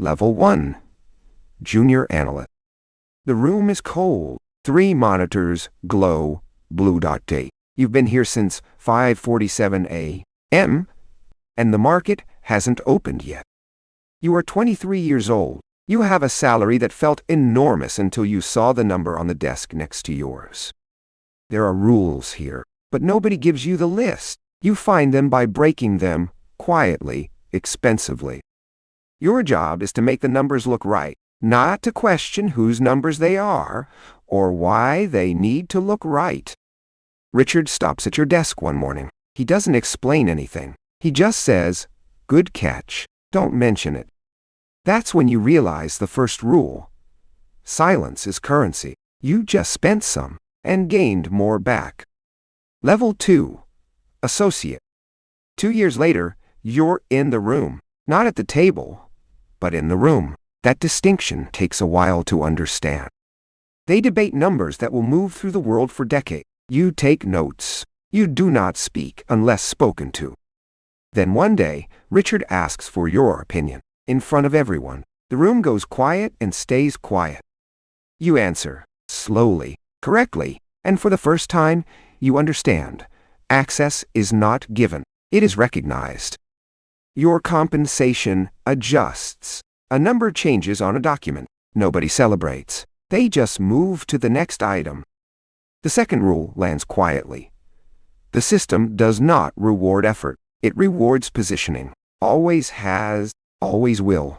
Level 1. Junior Analyst. The room is cold. 3 monitors glow blue dot date. You've been here since 5:47 a.m. and the market hasn't opened yet. You are 23 years old. You have a salary that felt enormous until you saw the number on the desk next to yours. There are rules here, but nobody gives you the list. You find them by breaking them quietly, expensively. Your job is to make the numbers look right, not to question whose numbers they are or why they need to look right. Richard stops at your desk one morning. He doesn't explain anything. He just says, "Good catch. Don't mention it." That's when you realize the first rule. Silence is currency. You just spent some and gained more back. Level 2. Associate. 2 years later, you're in the room, not at the table, but in the room. That distinction takes a while to understand. They debate numbers that will move through the world for decades. You take notes. You do not speak unless spoken to. Then one day, Richard asks for your opinion. In front of everyone, the room goes quiet and stays quiet. You answer, slowly, correctly, and for the first time, you understand. Access is not given. It is recognized. Your compensation adjusts. A number changes on a document. Nobody celebrates. They just move to the next item. The second rule lands quietly. The system does not reward effort. It rewards positioning. Always has, always will.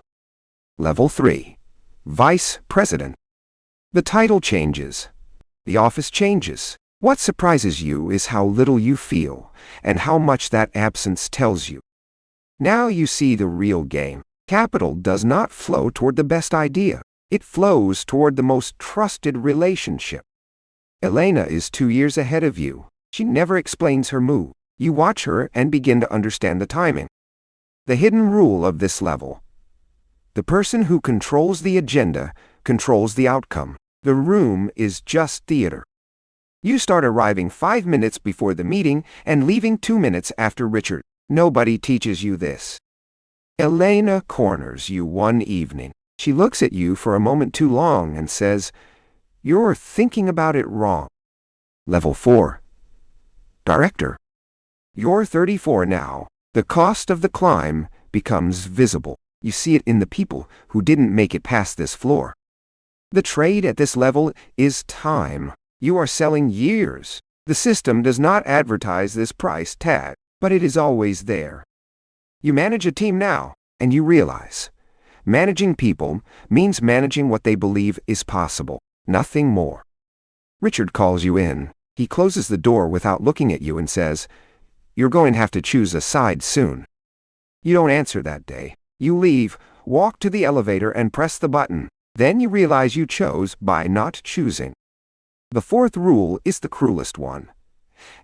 Level 3. Vice President. The title changes. The office changes. What surprises you is how little you feel and how much that absence tells you. Now you see the real game. Capital does not flow toward the best idea. It flows toward the most trusted relationship. Elena is 2 years ahead of you. She never explains her move. You watch her and begin to understand the timing. The hidden rule of this level. The person who controls the agenda controls the outcome. The room is just theater. You start arriving 5 minutes before the meeting and leaving 2 minutes after Richard. Nobody teaches you this. Elena corners you one evening. She looks at you for a moment too long and says, "You're thinking about it wrong." Level 4. Director. You're 34 now. The cost of the climb becomes visible. You see it in the people who didn't make it past this floor. The trade at this level is time. You are selling years. The system does not advertise this price tag, but it is always there. You manage a team now, and you realize managing people means managing what they believe is possible, nothing more. Richard calls you in. He closes the door without looking at you and says, "You're going to have to choose a side soon." You don't answer that day. You leave, walk to the elevator and press the button. Then you realize you chose by not choosing. The fourth rule is the cruelest one.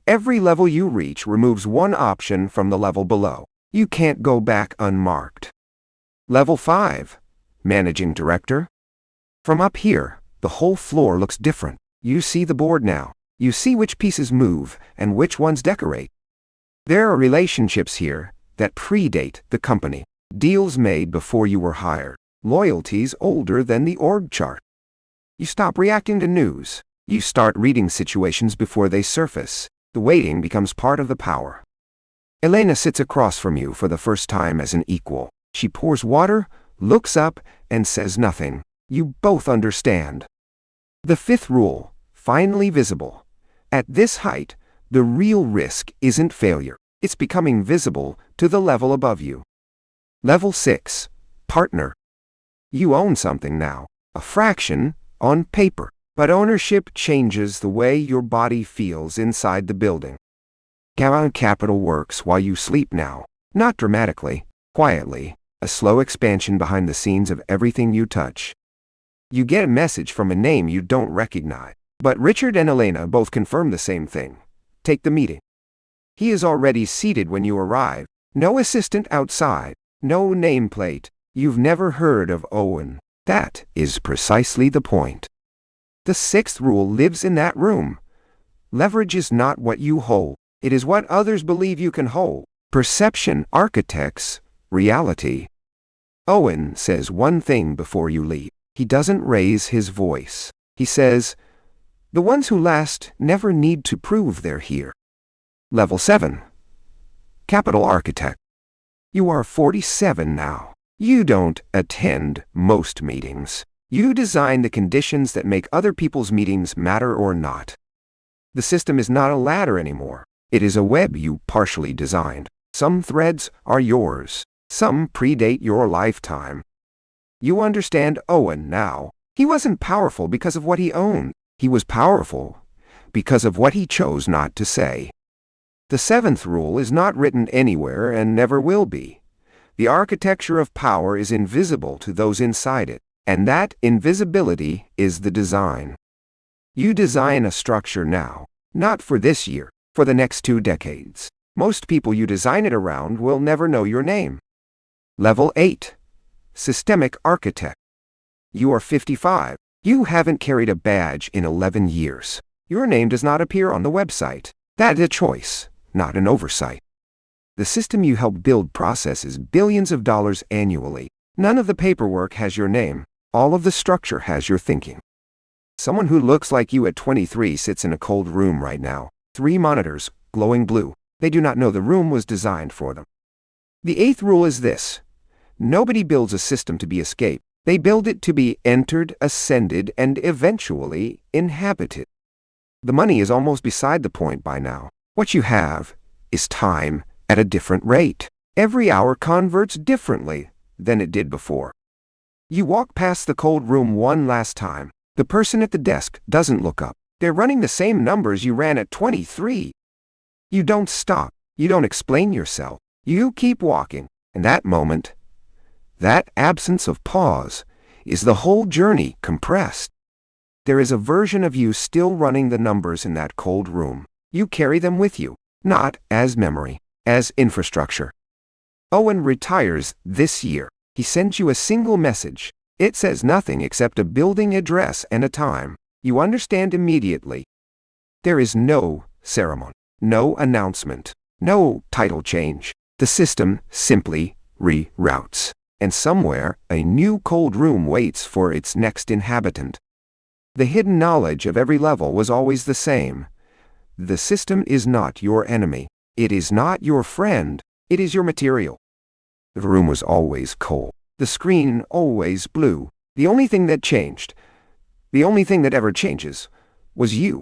Every level you reach removes one option from the level below. You can't go back unmarked. Level 5. Managing Director. From up here, the whole floor looks different. You see the board now. You see which pieces move and which ones decorate. There are relationships here that predate the company. Deals made before you were hired. Loyalties older than the org chart. You stop reacting to news. You start reading situations before they surface. The waiting becomes part of the power. Elena sits across from you for the first time as an equal. She pours water, looks up, and says nothing. You both understand. The fifth rule, finally visible. At this height, the real risk isn't failure. It's becoming visible to the level above you. Level 6. Partner. You own something now. A fraction on paper. But ownership changes the way your body feels inside the building. Capital works while you sleep now. Not dramatically, quietly. A slow expansion behind the scenes of everything you touch. You get a message from a name you don't recognize. But Richard and Elena both confirm the same thing. Take the meeting. He is already seated when you arrive. No assistant outside. No nameplate. You've never heard of Owen. That is precisely the point. The sixth rule lives in that room. Leverage is not what you hold. It is what others believe you can hold. Perception architects reality. Owen says one thing before you leave. He doesn't raise his voice. He says, "The ones who last never need to prove they're here." Level 7. Capital Architect. You are 47 now. You don't attend most meetings. You design the conditions that make other people's meetings matter or not. The system is not a ladder anymore. It is a web you partially designed. Some threads are yours. Some predate your lifetime. You understand Owen now. He wasn't powerful because of what he owned. He was powerful because of what he chose not to say. The 7th rule is not written anywhere and never will be. The architecture of power is invisible to those inside it, and that invisibility is the design. You design a structure now, not for this year, for the next 2 decades. Most people you design it around will never know your name. Level 8. Systemic Architect. You are 55. You haven't carried a badge in 11 years. Your name does not appear on the website. That is a choice, not an oversight. The system you help build processes billions of dollars annually. None of the paperwork has your name. All of the structure has your thinking. Someone who looks like you at 23 sits in a cold room right now. 3 monitors, glowing blue. They do not know the room was designed for them. The 8th rule is this. Nobody builds a system to be escaped. They build it to be entered, ascended, and eventually inhabited. The money is almost beside the point by now. What you have is time at a different rate. Every hour converts differently than it did before. You walk past the cold room one last time. The person at the desk doesn't look up. They're running the same numbers you ran at 23. You don't stop. You don't explain yourself. You keep walking. And that moment, that absence of pause, is the whole journey compressed. There is a version of you still running the numbers in that cold room. You carry them with you, not as memory, as infrastructure. Owen retires this year. He sends you a single message. It says nothing except a building address and a time. You understand immediately. There is no ceremony, no announcement, no title change. The system simply reroutes. And somewhere, a new cold room waits for its next inhabitant. The hidden knowledge of every level was always the same. The system is not your enemy. It is not your friend. It is your material. The room was always cold. The screen always blue. The only thing that changed, the only thing that ever changes, was you.